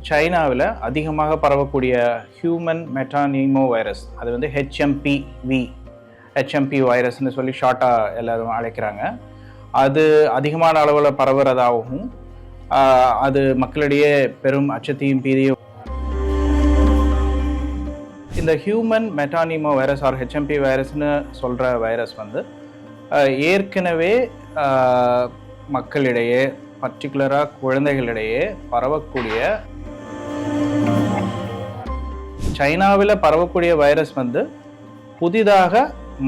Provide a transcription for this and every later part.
சைனாவில் அதிகமாக பரவக்கூடிய ஹியூமன் மெட்டானிமோ வைரஸ், அது வந்து ஹெச்எம்பி வைரஸ்ன்னு சொல்லி ஷார்ட்டாக எல்லாரும் அழைக்கிறாங்க. அது அதிகமான அளவில் பரவுறதாகவும் அது மக்களிடையே பெரும் அச்சத்தையும் பீதியும். இந்த ஹியூமன் மெட்டானிமோ வைரஸ் ஆர் ஹெச்எம்பி வைரஸ்னு சொல்கிற வைரஸ் வந்து ஏற்கனவே மக்களிடையே பர்டிகுலராக குழந்தைகளிடையே பரவக்கூடிய, சைனாவில் பரவக்கூடிய வைரஸ் வந்து புதிதாக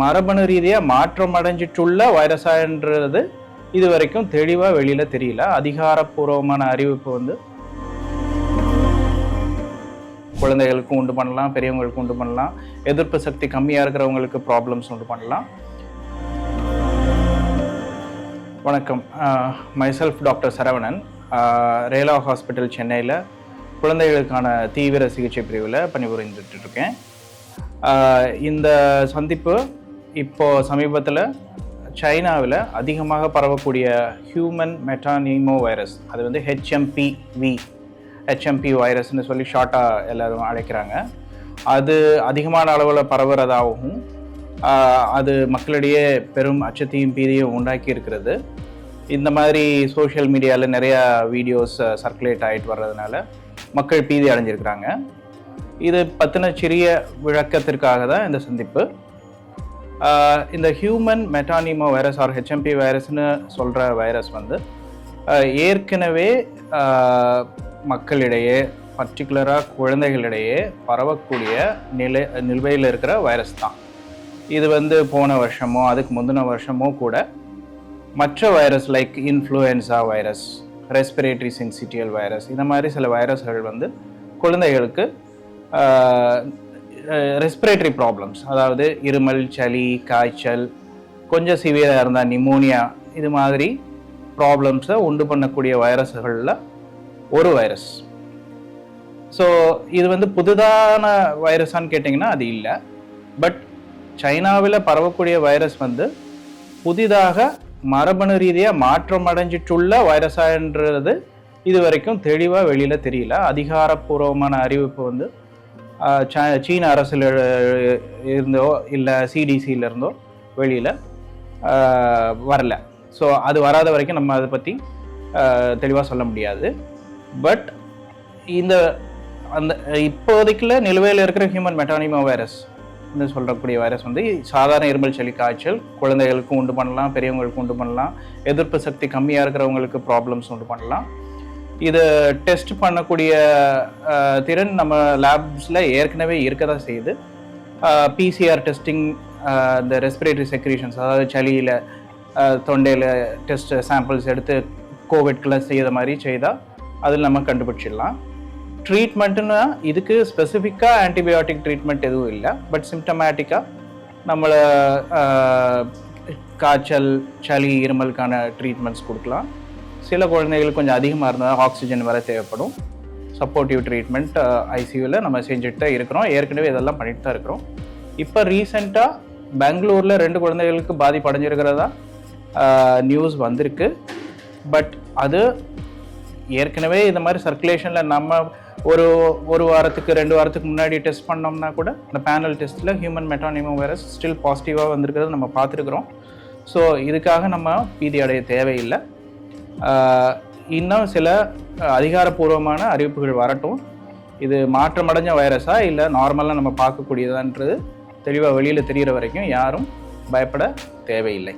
மரபணு ரீதியாக மாற்றம் அடைஞ்சிட்டுள்ள வைரஸான்றது இது வரைக்கும் தெளிவாக வெளியில் தெரியல. அதிகாரப்பூர்வமான அறிவிப்பு வந்து குழந்தைகளுக்கும் உண்டு பண்ணலாம், பெரியவங்களுக்கும் உண்டு பண்ணலாம், எதிர்ப்பு சக்தி கம்மியாக இருக்கிறவங்களுக்கு ப்ராப்ளம்ஸ் உண்டு பண்ணலாம். வணக்கம், myself doctor Saravanan, Rela hospital சென்னையில் குழந்தைகளுக்கான தீவிர சிகிச்சை பிரிவில் பணிபுரிந்துட்டுருக்கேன். இந்த சந்திப்பு இப்போது சமீபத்தில் சைனாவில் அதிகமாக பரவக்கூடிய ஹியூமன் மெட்டானிமோ வைரஸ், அது வந்து ஹெச்எம்பி வைரஸ்ன்னு சொல்லி ஷார்ட்டாக எல்லாரும் அழைக்கிறாங்க. அது அதிகமான அளவில் பரவுறதாகவும் அது மக்களிடையே பெரும் அச்சத்தையும் பீதியும் உண்டாக்கி இருக்கிறது. இந்த மாதிரி சோஷியல் மீடியாவில் நிறையா வீடியோஸ் சர்க்குலேட் ஆகிட்டு வர்றதுனால மக்கள் பீதி அடைஞ்சிருக்கிறாங்க. இது பற்றின சிறிய விளக்கத்திற்காக தான் இந்த சந்திப்பு. இந்த ஹியூமன் மெட்டானிமோ வைரஸ் ஆர் ஹெச்எம்பி வைரஸ்னு சொல்கிற வைரஸ் வந்து ஏற்கனவே மக்களிடையே பர்டிகுலராக குழந்தைகளிடையே பரவக்கூடிய நிலுவையில் இருக்கிற வைரஸ் தான். இது வந்து போன வருஷமோ அதுக்கு முந்தின வருஷமோ கூட மற்ற virus like influenza virus, respiratory syncytial virus, இந்த மாதிரி சில வைரஸ்கள் வந்து குழந்தைகளுக்கு ரெஸ்பிரேட்டரி ப்ராப்ளம்ஸ், அதாவது இருமல், சளி, காய்ச்சல், கொஞ்சம் சிவியராக இருந்தால் நிமோனியா, இது மாதிரி ப்ராப்ளம்ஸை உண்டு பண்ணக்கூடிய வைரஸ்களில் ஒரு வைரஸ். ஸோ இது வந்து புதுதான வைரஸான்னு கேட்டிங்கன்னா அது இல்லை. பட் சைனாவில் பரவக்கூடிய வைரஸ் வந்து புதிதாக மரபணு ரீதியாக மாற்றம் அடைஞ்சிட்டுள்ள வைரஸான்றது இது வரைக்கும் தெளிவாக வெளியில் தெரியல. அதிகாரப்பூர்வமான அறிவிப்பு வந்து சீன அரசில் இருந்தோ இல்லை சிடிசியிலிருந்தோ வெளியில் வரல. ஸோ அது வராத வரைக்கும் நம்ம அதை பற்றி தெளிவாக சொல்ல முடியாது. பட் அந்த இப்போதைக்குள்ள நிலுவையில் இருக்கிற ஹியூமன் மெட்டானிமோ வைரஸ் சொல்லக்கூடிய வைரஸ் வந்து சாதாரண இருமல், சளி, காய்ச்சல் குழந்தைகளுக்கும் உண்டு பண்ணலாம், பெரியவங்களுக்கும் உண்டு பண்ணலாம், எதிர்ப்பு சக்தி கம்மியாக இருக்கிறவங்களுக்கு ப்ராப்ளம்ஸ் உண்டு பண்ணலாம். இதை டெஸ்ட் பண்ணக்கூடிய திறன் நம்ம லேப்ஸில் ஏற்கனவே இருக்க தான் செய்யுது. பிசிஆர் டெஸ்டிங், இந்த ரெஸ்பிரேட்டரி செக்ரீஷன்ஸ், அதாவது சளியில் தொண்டையில் டெஸ்ட் சாம்பிள்ஸ் எடுத்து கோவிட்குள்ளே செய்கிற மாதிரி செய்தால் அதில் நம்ம கண்டுபிடிச்சிடலாம். ட்ரீட்மெண்ட்டுன்னா இதுக்கு ஸ்பெசிஃபிக்காக ஆன்டிபயோட்டிக் ட்ரீட்மெண்ட் எதுவும் இல்லை. பட் சிம்டமேட்டிக்காக நம்மளை காய்ச்சல், சளி, இருமலுக்கான ட்ரீட்மெண்ட்ஸ் கொடுக்கலாம். சில குழந்தைகளுக்கு கொஞ்சம் அதிகமாக இருந்தால் ஆக்சிஜன் வர தேவைப்படும். சப்போர்ட்டிவ் ட்ரீட்மெண்ட் ஐசியூவில் நம்ம செஞ்சுட்டு தான் இருக்கிறோம். ஏற்கனவே இதெல்லாம் பண்ணிட்டு தான் இருக்கிறோம். இப்போ ரீசெண்டாக பெங்களூரில் 2 குழந்தைகளுக்கு பாதிப்பு அடைஞ்சிருக்கிறதா நியூஸ் வந்திருக்கு. பட் அது ஏற்கனவே இந்த மாதிரி சர்க்குலேஷனில் நம்ம ஒரு வாரத்துக்கு 2 வாரத்துக்கு முன்னாடி டெஸ்ட் பண்ணோம்னா கூட இந்த பேனல் டெஸ்ட்டில் ஹியூமன் மெட்டானிமோ வைரஸ் ஸ்டில் பாசிட்டிவாக வந்திருக்கிறது நம்ம பார்த்துருக்குறோம். ஸோ இதுக்காக நம்ம பீதி அடைய தேவையில்லை. இன்னும் சில அதிகாரப்பூர்வமான அறிவிப்புகள் வரட்டும். இது மாற்றமடைஞ்ச வைரஸா இல்லை நார்மலாக நம்ம பார்க்கக்கூடியதான்றது தெளிவாக வெளியில் தெரிகிற வரைக்கும் யாரும் பயப்பட தேவையில்லை.